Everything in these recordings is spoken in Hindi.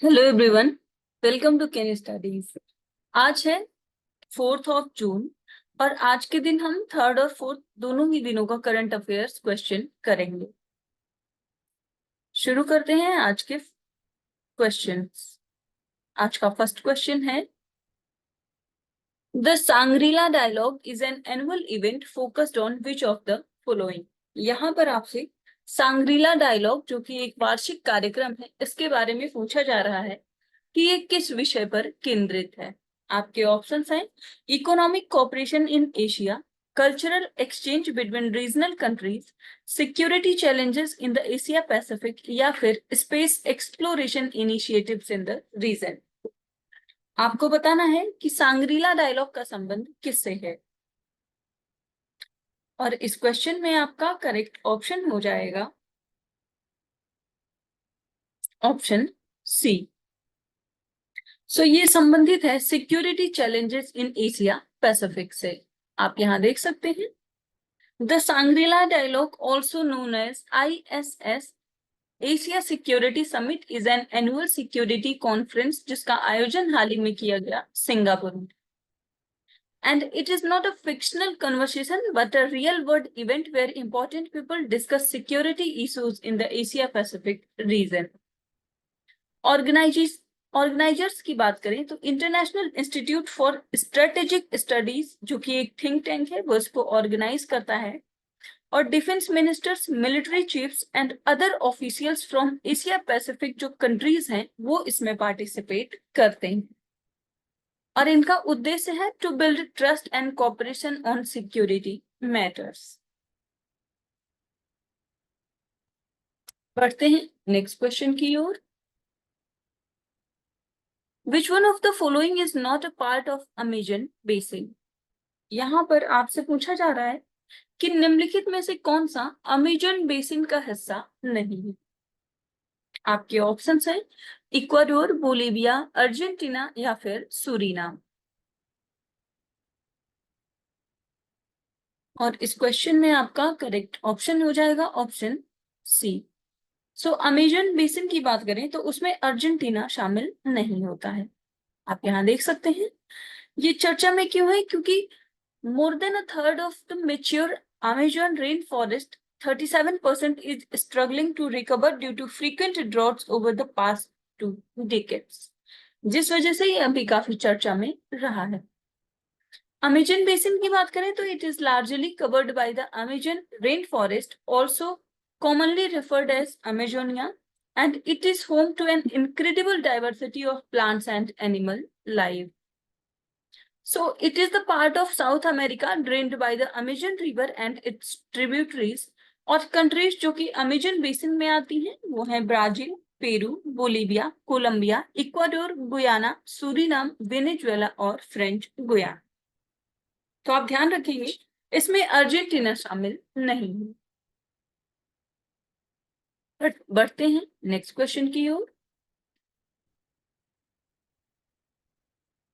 Hello everyone, welcome to can studies. आज है 4 जून और आज के दिन हम थर्ड और फोर्थ दोनों ही दिनों का करंट अफेयर्स क्वेश्चन करेंगे। शुरू करते हैं आज के क्वेश्चंस। आज का फर्स्ट क्वेश्चन है, the Shangri La dialogue is an annual event focused on which of the following. यहाँ पर आपसे सांग्रीला डायलॉग, जो कि एक वार्षिक कार्यक्रम है, इसके बारे में पूछा जा रहा है कि ये किस विषय पर केंद्रित है। आपके ऑप्शंस हैं economic cooperation in Asia, cultural exchange between regional countries, security challenges in the Asia Pacific, या फिर space exploration initiatives in the region. आपको बताना है कि सांग्रीला डायलॉग का संबंध किससे है और इस क्वेश्चन में आपका करेक्ट ऑप्शन हो जाएगा ऑप्शन सी। सो ये संबंधित है security challenges in Asia Pacific से। आप यहां देख सकते हैं, the Shangri La dialogue also known as ISS Asia security summit is an annual security conference, जिसका आयोजन हाल ही में किया गया सिंगापुर में। And it is not a fictional conversation but a real world event where important people discuss security issues in the Asia Pacific region. Organisers की बात करें तो international institute for strategic studies, जो कि एक थिंक टैंक है, वो इसको ऑर्गेनाइज करता है, और defence ministers, military chiefs and other officials from Asia Pacific जो कंट्रीज हैं, वो इसमें पार्टिसिपेट करते हैं। और इनका उद्देश्य है to build trust and cooperation on security matters. बढ़ते हैं नेक्स्ट क्वेश्चन की ओर। Which one of the following is not a part of Amazon basin? यहाँ पर आपसे पूछा जा रहा है कि निम्नलिखित में से कौन सा अमेजन बेसिन का हिस्सा नहीं है। आपके ऑप्शंस हैं इक्वाडोर, बोलिविया, अर्जेंटीना या फिर सूरीनाम। और इस क्वेश्चन में आपका करेक्ट ऑप्शन हो जाएगा ऑप्शन सी। सो अमेजन बेसिन की बात करें तो उसमें अर्जेंटीना शामिल नहीं होता है। आप यहाँ देख सकते हैं, ये चर्चा में क्यों है, क्योंकि more than a third of the mature Amazon rainforest, 37% is struggling to recover due to frequent droughts over the past 2 decades, जिस वजह से ये अभी काफी चर्चा में रहा है। अमेजन बेसिन की बात करें तो it is largely covered by the Amazon rainforest, also commonly referred as Amazonia, and it is home to an incredible diversity of plants and animal life. So it is the part of South America drained by the Amazon River and its tributaries. और कंट्रीज जो कि अमेजन बेसिन में आती हैं वो हैं Brazil, Peru, Bolivia, Colombia, Ecuador, Guyana, Suriname, Venezuela और फ्रेंच गुयाना। तो आप ध्यान रखेंगे, इसमें अर्जेंटीना शामिल नहीं है। बढ़ते हैं नेक्स्ट क्वेश्चन की ओर।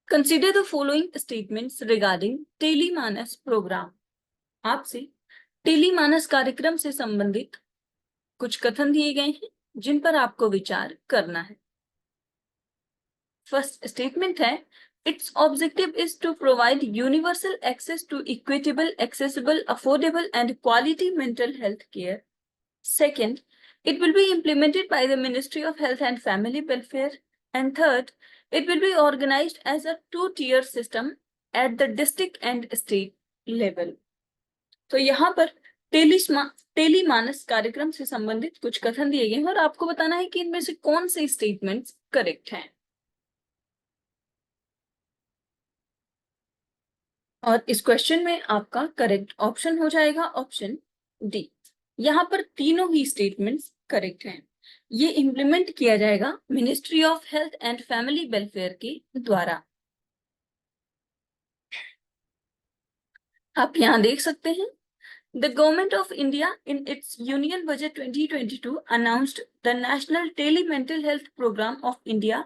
Consider the following statements regarding Telemanas programme. आपसे टेलीमानस कार्यक्रम से संबंधित कुछ कथन दिए गए हैं जिन पर आपको विचार करना है। फर्स्ट स्टेटमेंट है, its objective is to provide universal access to equitable, accessible, affordable and quality mental health care. Second, it will be implemented by the Ministry of Health and Family Welfare. And third, it will be organized as a 2-tier system at the district and state level. तो यहाँ पर टेलीमानस कार्यक्रम से संबंधित कुछ कथन दिए गए हैं और आपको बताना है कि इनमें से कौन से स्टेटमेंट्स करेक्ट हैं। और इस क्वेश्चन में आपका करेक्ट ऑप्शन हो जाएगा ऑप्शन डी। यहाँ पर तीनों ही स्टेटमेंट्स करेक्ट हैं। ये इम्प्लीमेंट किया जाएगा ministry of health and family welfare के द्वारा। आप यहाँ देख सकते हैं, The Government of India in its Union Budget 2022 announced the National Tele Mental Health Program of India,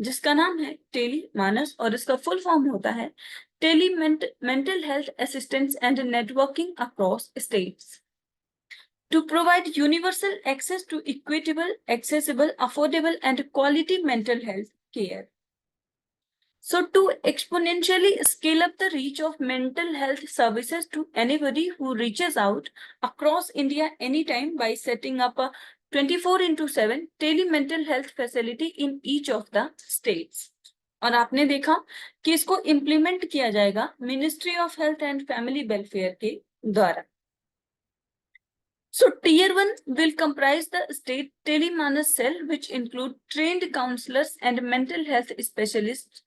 जिसका नाम है टेली मानस और इसका फुल फॉर्म होता है tele mental health assistance and networking across states. to provide universal access to equitable, accessible, affordable, and quality mental health care. So to exponentially scale up the reach of mental health services to anybody who reaches out across India anytime by setting up a 24/7 tele-mental health facility in each of the states. और आपने देखा कि इसको इम्प्लीमेंट किया जाएगा ministry of health and family welfare के द्वारा. So tier 1 will comprise the state telemanas cell, which include trained counselors and mental health specialists,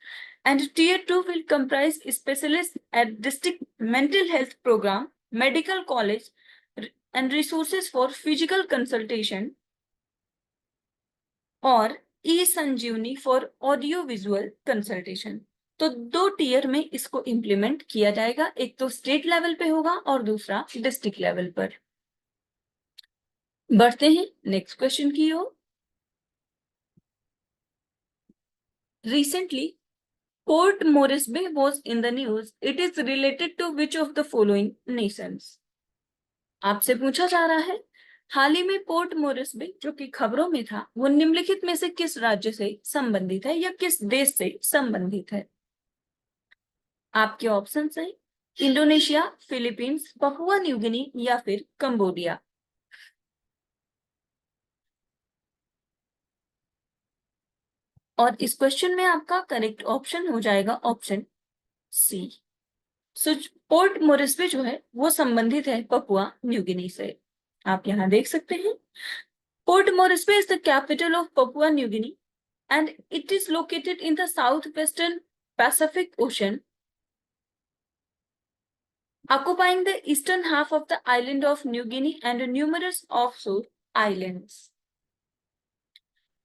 and tier 2 will comprise specialists at district mental health program, medical college, and resources for physical consultation, और e-संजीवनी फॉर ऑडियो विजुअल कंसल्टेशन. तो 2 टीयर में इसको इम्प्लीमेंट किया जाएगा, एक तो स्टेट लेवल पे होगा और दूसरा डिस्ट्रिक्ट लेवल पर. बढ़ते हैं नेक्स्ट क्वेश्चन की ओर. Recently, Port Moresby was in the news. It is related to which of the following nations? आपसे पूछा जा रहा है हाल ही में पोर्ट मोरेस्बी जो कि खबरों में था वो निम्नलिखित में से किस राज्य से संबंधित है या किस देश से संबंधित है? आपके ऑप्शंस हैं Indonesia, Philippines, Papua New Guinea या फिर कंबोडिया. और इस क्वेश्चन में आपका करेक्ट ऑप्शन हो जाएगा ऑप्शन सी. सो पोर्ट मोरेस्बी जो है वो संबंधित है पपुआ न्यू गिनी से. आप यहां देख सकते हैं port Moresby is the capital of Papua New Guinea and it is located in the south western Pacific ocean, occupying the eastern half of the island of New Guinea and numerous offshore islands.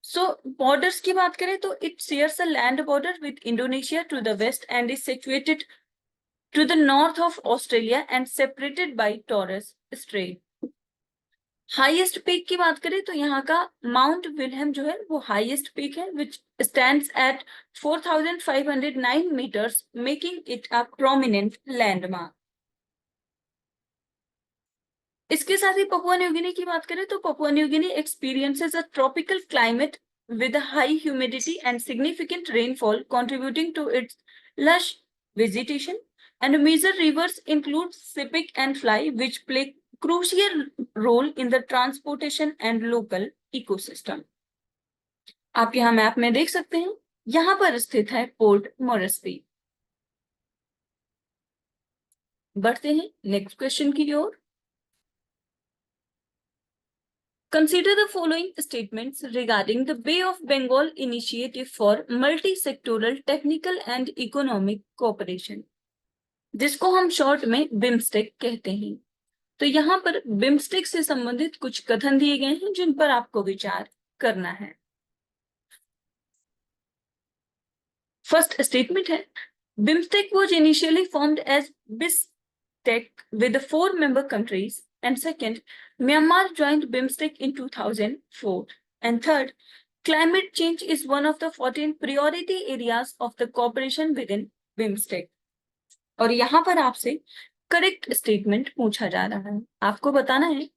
So borders की बात करें तो it shares a land border with Indonesia to the west and is situated to the north of Australia and separated by Torres Strait. Highest peak की बात करें तो यहाँ का माउंट विल्हेम जो है वो हाईएस्ट पीक है which stands at 4,509 meters, making it a prominent landmark. इसके साथ ही पपुआ न्यू गिनी की बात करें तो Papua New Guinea experiences a tropical climate with a high humidity and significant rainfall contributing to its lush vegetation, and major rivers include Sepik and Fly which play crucial role in the transportation and local ecosystem. आप यहाँ मैप में देख सकते हैं यहाँ पर स्थित है पोर्ट मोरेस्बी. बढ़ते हैं नेक्स्ट क्वेश्चन की ओर. Consider the following statements regarding the Bay of Bengal Initiative for Multi-Sectoral Technical and Economic Cooperation, जिसको हम शॉर्ट में बिम्स्टेक कहते हैं. तो यहाँ पर बिम्स्टेक से संबंधित कुछ कथन दिए गए हैं जिन पर आपको विचार करना है. फर्स्ट स्टेटमेंट है BIMSTEC was initially formed as BISTEC with 4 member countries, and second, Myanmar joined BIMSTEC in 2004, and third, climate change is one of the 14 priority areas of the cooperation within BIMSTEC. और यहाँ पर आपसे करेक्ट स्टेटमेंट पूछा जा रहा है. आपको बताना है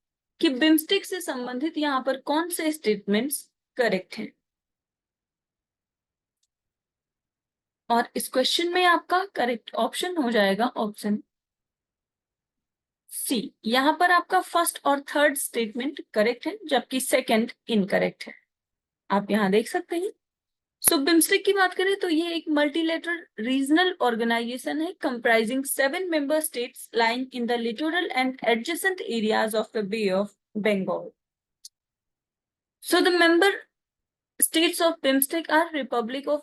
कि बिम्स्टेक से संबंधित यहाँ पर कौन से स्टेटमेंट्स करेक्ट हैं. और इस क्वेश्चन में आपका करेक्ट ऑप्शन हो जाएगा ऑप्शन सी. यहाँ पर आपका फर्स्ट और थर्ड स्टेटमेंट करेक्ट है जबकि सेकंड इनकरेक्ट है. आप यहाँ देख सकते हैं. सो बिम्स्टेक की बात करें तो ये एक मल्टीलेटरल रीजनल ऑर्गेनाइजेशन है comprising 7 member states lying in the littoral and adjacent areas of the Bay of Bengal. So the member states of BIMSTEC are Republic of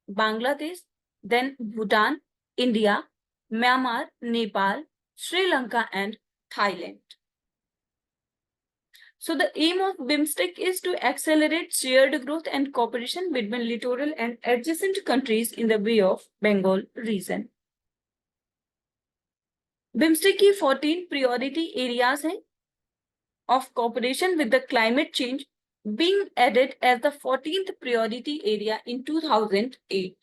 Bangladesh, then Bhutan, India, Myanmar, Nepal, Sri Lanka, and Thailand. So the aim of BIMSTEC is to accelerate shared growth and cooperation between littoral and adjacent countries in the Bay of Bengal region. BIMSTEC की 14 priority areas हैं of cooperation with the climate change, being added as the 14th priority area in 2008.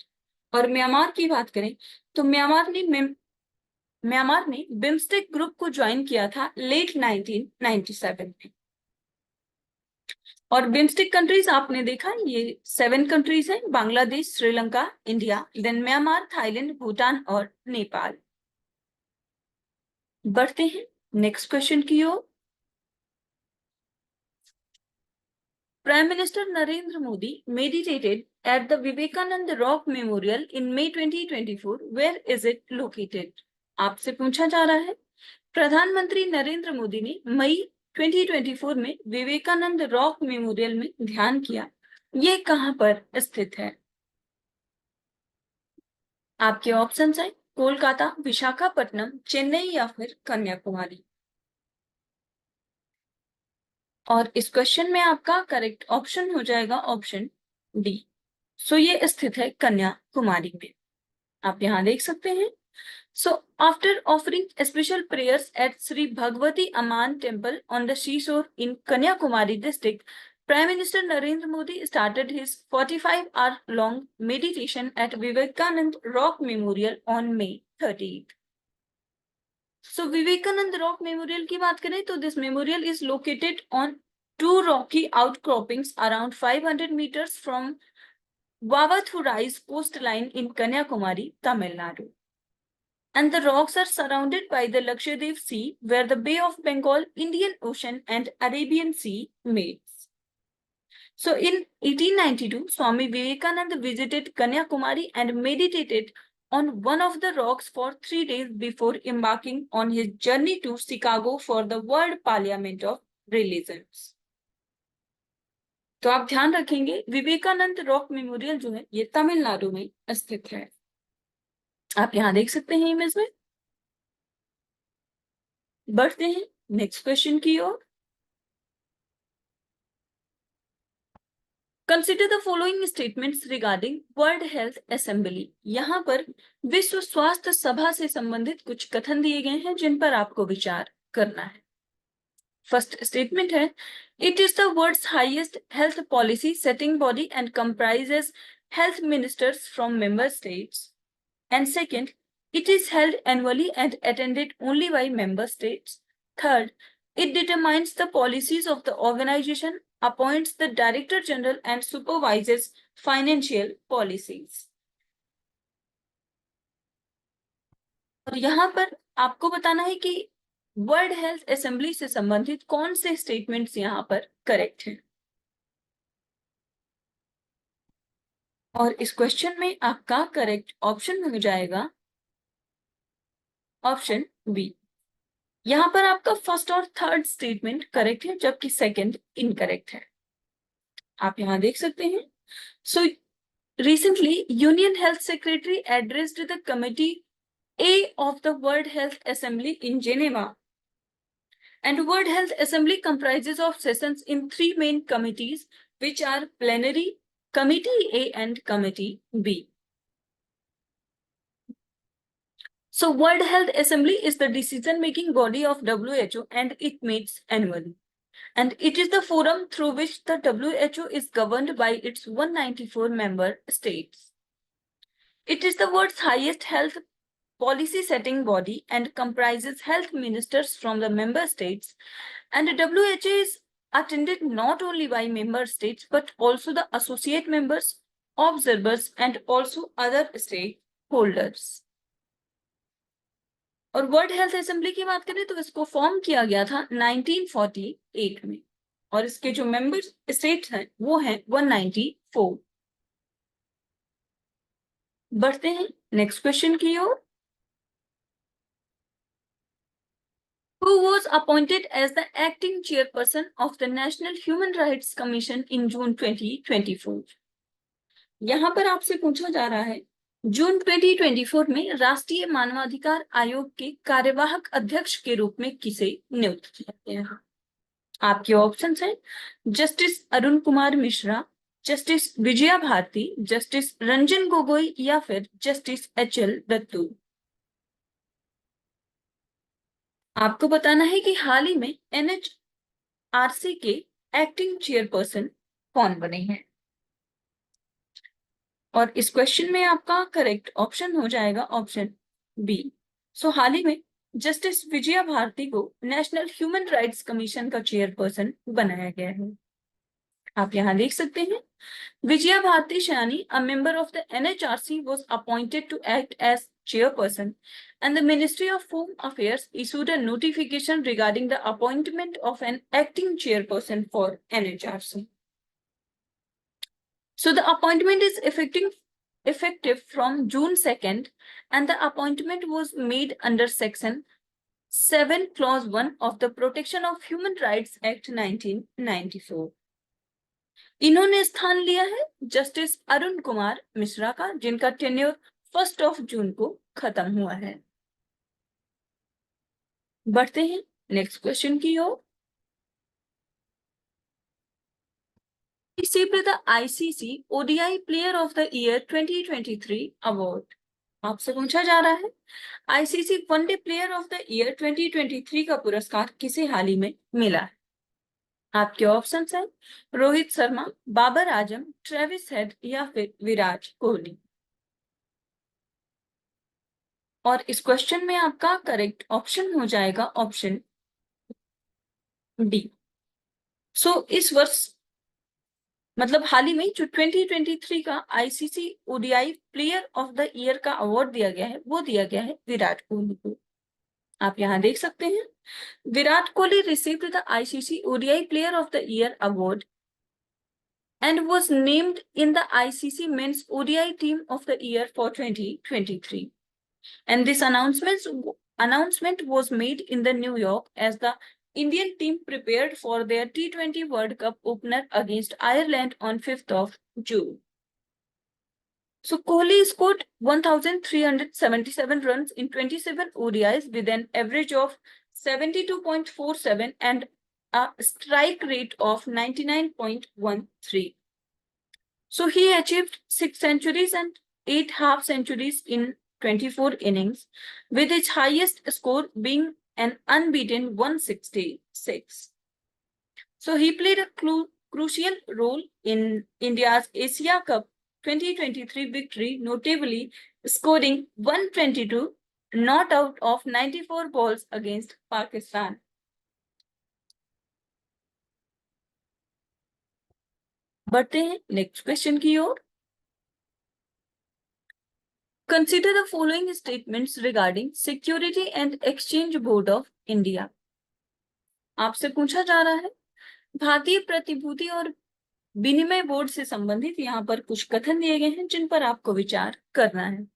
और म्यांमार की बात करें तो म्यांमार ने म्यांमार ने बिम्स्टेक ग्रुप को ज्वाइन किया था लेट 1997 में। और बिम्स्टेक कंट्रीज आपने देखा ये 7 कंट्रीज हैं, Bangladesh, Sri Lanka, India, then Myanmar, Thailand, Bhutan और नेपाल। बढ़ते हैं नेक्स्ट क्वेश्चन की ओर। Prime Minister Narendra Modi meditated at the Vivekananda Rock Memorial in May 2024. Where is it located? आपसे पूछा जा रहा है, प्रधानमंत्री नरेंद्र मोदी ने मई 2024 में विवेकानंद रॉक मेमोरियल में ध्यान किया, ये कहां पर स्थित है? आपके ऑप्शंस हैं कोलकाता, विशाखापट्टनम, चेन्नई या फिर कन्याकुमारी। और इस क्वेश्चन में आपका करेक्ट ऑप्शन हो जाएगा ऑप्शन डी। सो ये स्थित है कन्याकुमारी में, आप यहाँ देख सकते हैं। So after offering special prayers at Shri Bhagavati Amman temple on the sea shore in Kanyakumari district, Prime Minister Narendra Modi started his 45-hour long meditation at Vivekanand Rock Memorial on May 30th. So Vivekanand Rock Memorial की बात करें तो this memorial is located on 2 rocky outcroppings around 500 meters from Vavathurais coastline in Kanyakumari, Tamil Nadu. And the rocks are surrounded by the Lakshadweep Sea, where the Bay of Bengal, Indian Ocean and Arabian Sea meets. So in 1892, Swami Vivekananda visited Kanyakumari and meditated on one of the rocks for 3 days before embarking on his journey to Chicago for the World Parliament of Religions. तो आप ध्यान रखेंगे विवेकानंद रॉक मेमोरियल जो है ये तमिलनाडु में स्थित है, आप यहां देख सकते हैं इमेज में। बढ़ते हैं नेक्स्ट क्वेश्चन की ओर। Consider the following statements regarding World Health Assembly. यहाँ पर विश्व स्वास्थ्य सभा से संबंधित कुछ कथन दिए गए हैं जिन पर आपको विचार करना है। फर्स्ट स्टेटमेंट है, it is the world's highest health policy setting body and comprises health ministers from member states. And second, it is held annually and attended only by member states. Third, it determines the policies of the organization, appoints the Director General and supervises financial policies. और यहाँ पर आपको बताना है कि वर्ल्ड हेल्थ असेंबली से संबंधित कौन से स्टेटमेंट्स यहाँ पर करेक्ट हैं। और इस क्वेश्चन में आपका करेक्ट ऑप्शन हो जाएगा ऑप्शन बी। यहां पर आपका फर्स्ट और थर्ड स्टेटमेंट करेक्ट है जबकि सेकंड इनकरेक्ट है, आप यहां देख सकते हैं। सो recently Union Health Secretary addressed the Committee A of the World Health Assembly in Geneva, and World Health Assembly comprises of sessions in 3 main committees which are plenary, Committee A and Committee B. So World Health Assembly is the decision-making body of WHO and it meets annually. And it is the forum through which the WHO is governed by its 194 member states. It is the world's highest health policy setting body and comprises health ministers from the member states. And WHO is attended not only by member states but also the associate members, observers and also other stakeholders. और वर्ल्ड हेल्थ असेंबली की बात करें तो इसको फॉर्म किया गया था 1948 में और इसके जो मेंबर स्टेट्स हैं वो हैं 194। बढ़ते हैं नेक्स्ट क्वेश्चन की ओर। Who was appointed as the acting chairperson of the National Human Rights Commission in June 2024? यहाँ पर आपसे पूछा जा रहा है जून 2024 में राष्ट्रीय मानवाधिकार आयोग के कार्यवाहक अध्यक्ष के रूप में किसे नियुक्त किया गया है? आपके ऑप्शंस हैं justice Arun Kumar Mishra, justice Vijaya Bharati, justice Ranjan Gogoi या फिर जस्टिस HL दत्तू। आपको बताना है कि हाल ही में NHRC के एक्टिंग चेयरपर्सन कौन बने हैं। और इस क्वेश्चन में आपका करेक्ट ऑप्शन हो जाएगा ऑप्शन बी। हाल ही में जस्टिस विजया भारती को नेशनल ह्यूमन राइट्स कमीशन का चेयरपर्सन बनाया गया है। आप यहाँ देख सकते हैं, Vijaya Bharati Shani, a member of the NHRC, was appointed to act as chairperson, and the Ministry of Home Affairs issued a notification regarding the appointment of an acting chairperson for NHRC. So the appointment is effective from June 2nd, and the appointment was made under Section 7 Clause 1 of the Protection of Human Rights Act 1994. इन्होंने स्थान लिया है जस्टिस अरुण कुमार मिश्रा का, जिनका टेन्योर 1 जून को खत्म हुआ है। बढ़ते हैं नेक्स्ट क्वेश्चन की ओर। received the ICC ODI Player of the Year 2023 award। आपसे पूछा जा रहा है ICC one day player of the year 2023 का पुरस्कार किसे हाल ही में मिला है। आपके ऑप्शंस हैं रोहित शर्मा, बाबर आजम, ट्रेविस हेड या फिर विराट कोहली। और इस क्वेश्चन में आपका करेक्ट ऑप्शन हो जाएगा ऑप्शन डी। इस वर्ष मतलब हाल ही में जो 2023 का ICC ODI player of the year का अवार्ड दिया गया है वो दिया गया है विराट कोहली को। आप यहाँ देख सकते हैं Virat Kohli received the ICC ODI player of the year award and was named in the ICC Men's ODI Team of the Year for 2023. And this announcement was made in the New York as the Indian team prepared for their T20 World Cup opener against Ireland on 5th of June. So Kohli scored 1,377 runs in 27 ODIs with an average of 72.47 and a strike rate of 99.13. So he achieved 6 centuries and 8 half centuries in 24 innings, with its highest score being an unbeaten 166. So he played a crucial role in India's Asia Cup 2023 victory, notably scoring 122 not out of 94 balls against Pakistan. बढ़ते हैं नेक्स्ट क्वेश्चन की ओर। Consider the following statements regarding Security and Exchange Board of India. आपसे पूछा जा रहा है भारतीय प्रतिभूति और विनिमय बोर्ड से संबंधित यहाँ पर कुछ कथन दिए गए हैं जिन पर आपको विचार करना है।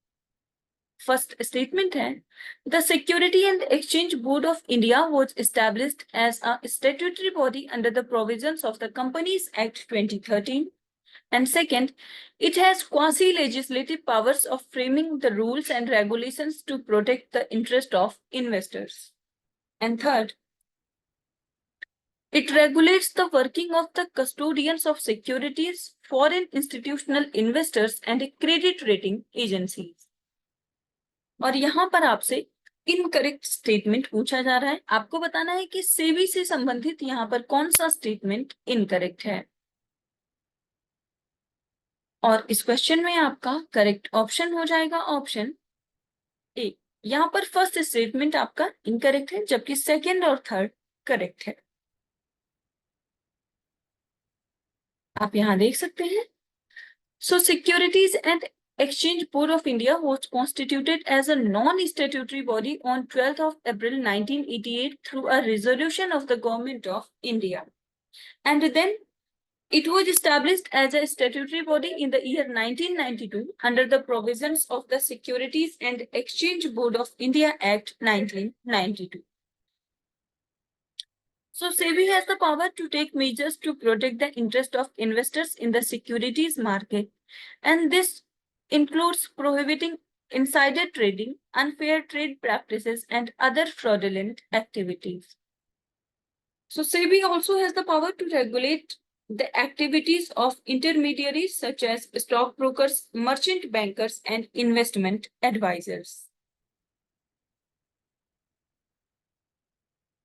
फर्स्ट स्टेटमेंट है the security and exchange board of India was established as a statutory body under the provisions of the companies act 2013। And second, it has quasi-legislative powers of framing the rules and regulations to protect the interest of investors. And third, it regulates the working of the custodians of securities, foreign institutional investors, and credit rating agencies. और यहाँ पर आपसे इनकरेक्ट स्टेटमेंट पूछा जा रहा है। आपको बताना है कि सेबी से संबंधित यहाँ पर कौन सा स्टेटमेंट इनकरेक्ट है। और इस क्वेश्चन में आपका करेक्ट ऑप्शन हो जाएगा ऑप्शन ए। यहाँ पर फर्स्ट स्टेटमेंट आपका इनकरेक्ट है जबकि सेकंड और थर्ड करेक्ट है। आप यहाँ देख सकते हैं securities and Exchange Board of India was constituted as a non-statutory body on 12th of April 1988 through a resolution of the Government of India. And then it was established as a statutory body in the year 1992 under the provisions of the Securities and Exchange Board of India Act 1992. So SEBI has the power to take measures to protect the interest of investors in the securities market, and this includes prohibiting insider trading, unfair trade practices, and other fraudulent activities. So SEBI also has the power to regulate the activities of intermediaries such as stockbrokers, merchant bankers, and investment advisors.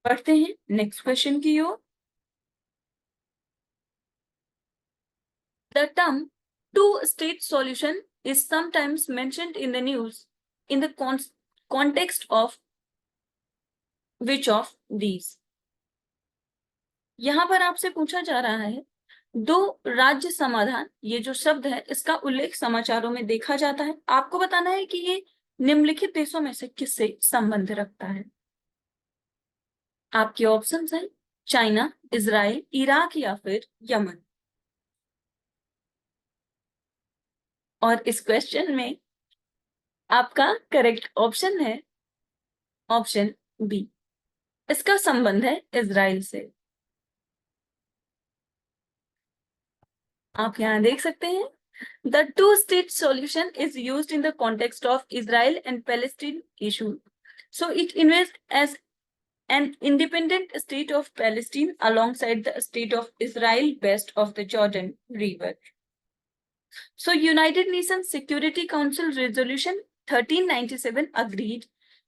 बढ़ते हैं नेक्स्ट क्वेश्चन की ओर। The term two-state solution is sometimes mentioned in the news in the context of which of these? यहां पर आपसे पूछा जा रहा है दो राज्य समाधान, ये जो शब्द है इसका उल्लेख समाचारों में देखा जाता है। आपको बताना है कि ये निम्नलिखित देशों में से किससे संबंध रखता है। आपके ऑप्शंस हैं चाइना, इजराइल, इराक या फिर यमन। और इस क्वेश्चन में आपका करेक्ट ऑप्शन है ऑप्शन बी, इसका संबंध है इजराइल से। आप यहाँ देख सकते हैं the two-state solution is used in the context of Israel and Palestine issue. So it emerged as an independent state of Palestine alongside the state of Israel west of the Jordan River. So United Nations Security Council Resolution 1397 agreed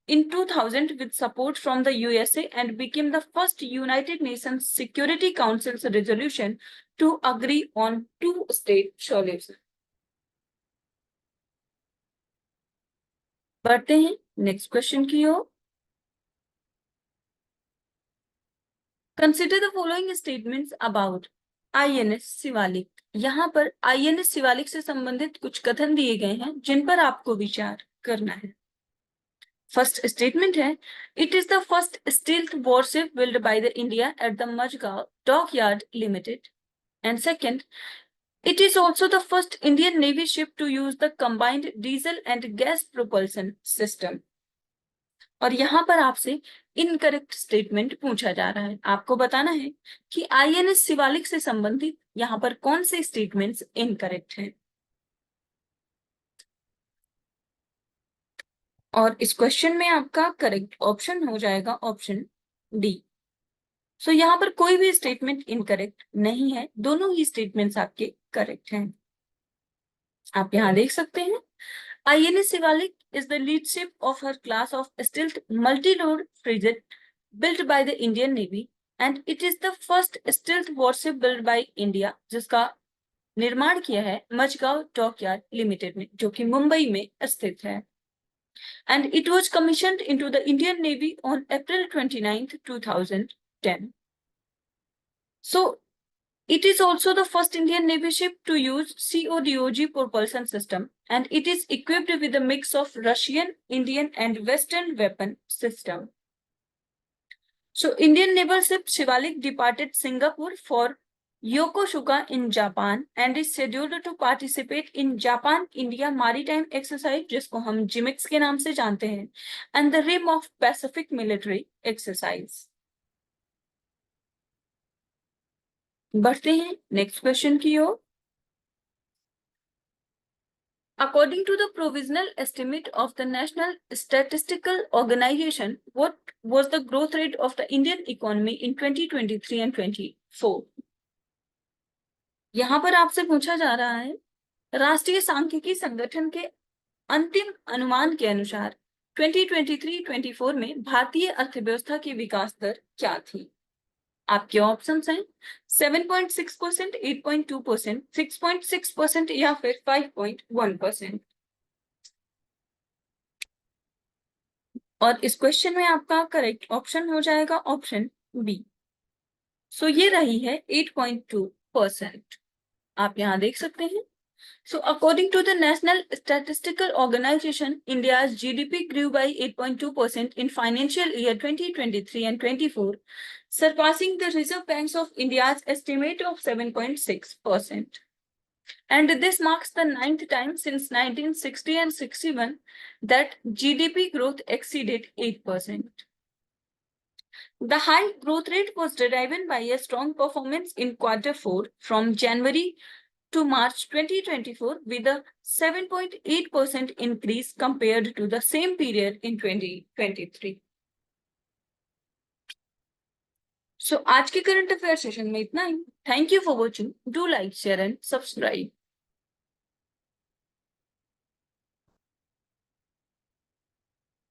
in 2000 with support from the USA and became the first United Nations Security Council's resolution to agree on two-state solution. बढ़ते हैं नेक्स्ट क्वेश्चन की ओर। Consider the following statements about INS Shivalik. यहाँ पर आईएनएस शिवालिक से संबंधित कुछ कथन दिए गए हैं जिन पर आपको विचार करना है। फर्स्ट स्टेटमेंट है it is the first stealth warship build by the India at the Mazagon dockyard limited. And second, it is also the first Indian Navy ship to use the combined diesel and gas propulsion system. और यहाँ पर आपसे इनकरेक्ट स्टेटमेंट पूछा जा रहा है। आपको बताना है कि आईएनएस शिवालिक से संबंधित यहाँ पर कौन से स्टेटमेंट्स इनकरेक्ट हैं। और इस क्वेश्चन में आपका करेक्ट ऑप्शन हो जाएगा ऑप्शन डी। सो यहाँ पर कोई भी स्टेटमेंट इनकरेक्ट नहीं है, दोनों ही स्टेटमेंट्स आपके करेक्ट हैं। आप यहाँ देख सकते हैं INS Shivalik is the lead ship of her class of stealth multi-load frigate built by the Indian Navy and it is the first stealth warship built by India जिसका निर्माण किया है मझगांव डॉकयार्ड लिमिटेड में जो कि मुंबई में स्थित है। And it was commissioned into the Indian Navy on April 29th, 2010. So it is also the first Indian Navy ship to use CODOG propulsion system and it is equipped with a mix of Russian, Indian and Western weapon system. So Indian naval ship Shivalik departed Singapore for Yokosuka in Japan and is scheduled to participate in Japan-India Maritime Exercise जिसको हम JIMEX के नाम से जानते हैं and the Rim of Pacific Military Exercise. बढ़ते हैं नेक्स्ट क्वेश्चन की ओर। According to the provisional estimate of the National Statistical Organization, what was the growth rate of the Indian economy in 2023 and 24? यहाँ पर आपसे पूछा जा रहा है राष्ट्रीय सांख्यिकी संगठन के अंतिम अनुमान के अनुसार 2023-24 में भारतीय अर्थव्यवस्था की विकास दर क्या थी। आपके ऑप्शंस हैं 7.6%, 8.2%, 6.6% या फिर 5.1%। और इस क्वेश्चन में आपका करेक्ट ऑप्शन हो जाएगा ऑप्शन बी। सो ये रही है 8.2%। आप यहाँ देख सकते हैं। So according to the National Statistical Organization, India's GDP grew by 8.2% in financial year 2023 and 24, surpassing the Reserve Bank of India's estimate of 7.6%. And this marks the 9th time since 1960 and 61 that GDP growth exceeded 8%. The high growth rate was driven by a strong performance in Q4 from January to March 2024 with a 7.8% increase compared to the same period in 2023. So आज के करंट अफेयर सेशन में इतना ही। Thank you for watching. Do like, share and subscribe.